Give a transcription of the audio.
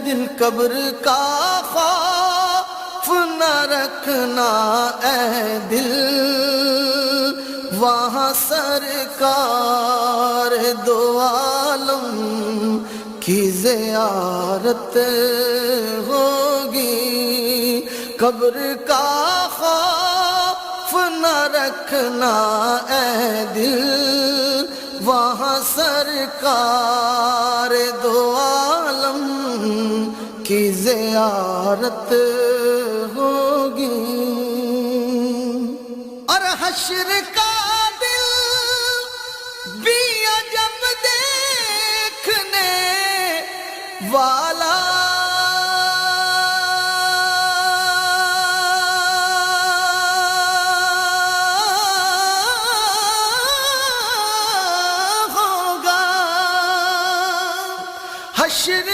दिन कब्र का खौफ न रखना ऐ दिल, वहाँ सरकार दो आलम की ज़ियारत होगी। कब्र का खौफ न रखना ऐ दिल, वहाँ सरकार दो आलम की ज़ियारत होगी। और हश्र का दिल भी अजब देखने वाला, हश्र